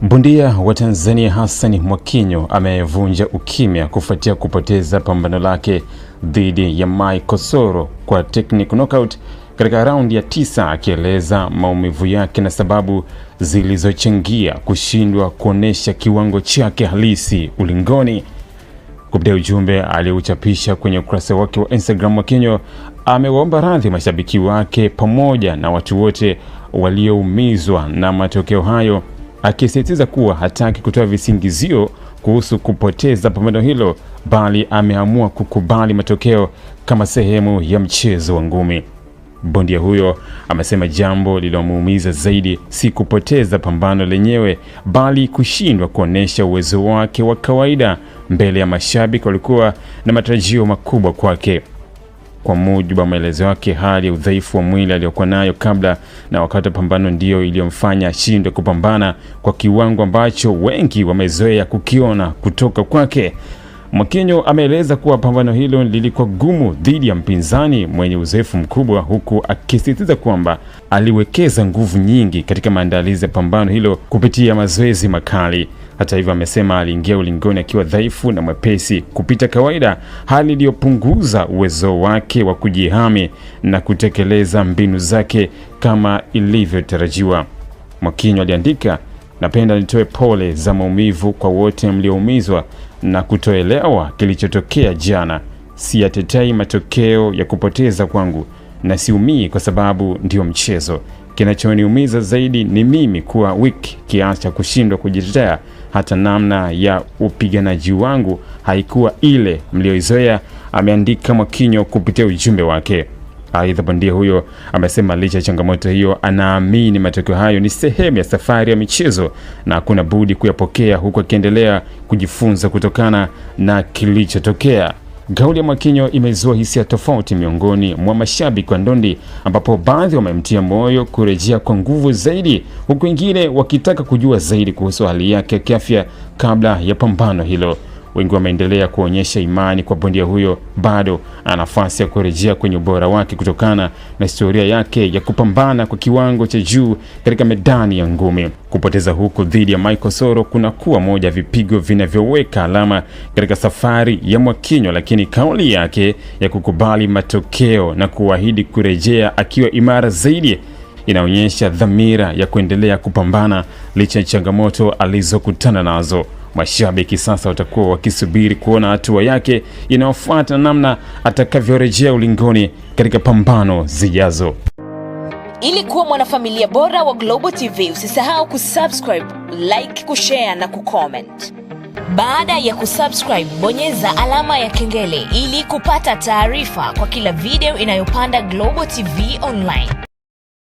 Bondia wa Tanzania Hassan Mwakinyo amevunja ukimya kufuatia kupoteza pambano lake dhidi ya Michael Soro kwa technical knockout katika raundi ya 9, akieleza maumivu yake na sababu zilizochangia kushindwa kuonesha kiwango chake halisi ulingoni. Kupitia ujumbe aliouchapisha kwenye ukurasa wake wa Instagram, Mwakinyo amewaomba radhi mashabiki wake pamoja na watu wote walioumizwa na matokeo hayo, akisisitiza kuwa hataki kutoa visingizio kuhusu kupoteza pambano hilo, bali ameamua kukubali matokeo kama sehemu ya mchezo wa ngumi. Bondia huyo amesema jambo lilomuumiza zaidi si kupoteza pambano lenyewe, bali kushindwa kuonesha uwezo wake wa kawaida mbele ya mashabiki walikuwa na matarajio makubwa kwake. Kwa mujibu wa maelezo yake, hali ya udhaifu wa mwili aliyokuwa nayo kabla na wakati wa pambano ndio iliyomfanya ashindwe kupambana kwa kiwango ambacho wengi wamezoea kukiona kutoka kwake. Mwakinyo ameeleza kuwa pambano hilo lilikuwa gumu dhidi ya mpinzani mwenye uzoefu mkubwa, huku akisisitiza kwamba aliwekeza nguvu nyingi katika maandalizi ya pambano hilo kupitia mazoezi makali. Hata hivyo, amesema aliingia ulingoni akiwa dhaifu na mwepesi kupita kawaida, hali iliyopunguza uwezo wake wa kujihami na kutekeleza mbinu zake kama ilivyotarajiwa. Mwakinyo aliandika, "Napenda nitoe pole za maumivu kwa wote mlioumizwa na kutoelewa kilichotokea jana. Siyatetei matokeo ya kupoteza kwangu na siumii kwa sababu ndio mchezo. Kinachoniumiza zaidi ni mimi kuwa weak kiasi cha kushindwa kujitetea. Hata namna ya upiganaji wangu haikuwa ile mlioizoea," ameandika Mwakinyo kupitia ujumbe wake. Aidha, bondia huyo amesema licha ya changamoto hiyo, anaamini matokeo hayo ni sehemu ya safari ya michezo na hakuna budi kuyapokea, huku akiendelea kujifunza kutokana na kilichotokea. Kauli ya Mwakinyo imezua hisia tofauti miongoni mwa mashabiki wa ndondi, ambapo baadhi wamemtia moyo kurejea kwa nguvu zaidi, huku wengine wakitaka kujua zaidi kuhusu hali yake ya kiafya kabla ya pambano hilo. Wengi wameendelea kuonyesha imani kwa bondia huyo bado ana nafasi ya kurejea kwenye ubora wake kutokana na historia yake ya kupambana kwa kiwango cha juu katika medani ya ngumi. Kupoteza huku dhidi ya Michael Soro kunakuwa moja ya vipigo vinavyoweka alama katika safari ya Mwakinyo, lakini kauli yake ya kukubali matokeo na kuahidi kurejea akiwa imara zaidi inaonyesha dhamira ya kuendelea kupambana licha ya changamoto alizokutana nazo. Mashabiki sasa watakuwa wakisubiri kuona hatua yake inayofuata, namna atakavyorejea ulingoni katika pambano zijazo. Ili kuwa mwanafamilia bora wa Global TV, usisahau kusubscribe, like, kushare na kucomment. Baada ya kusubscribe, bonyeza alama ya kengele ili kupata taarifa kwa kila video inayopanda Global TV Online.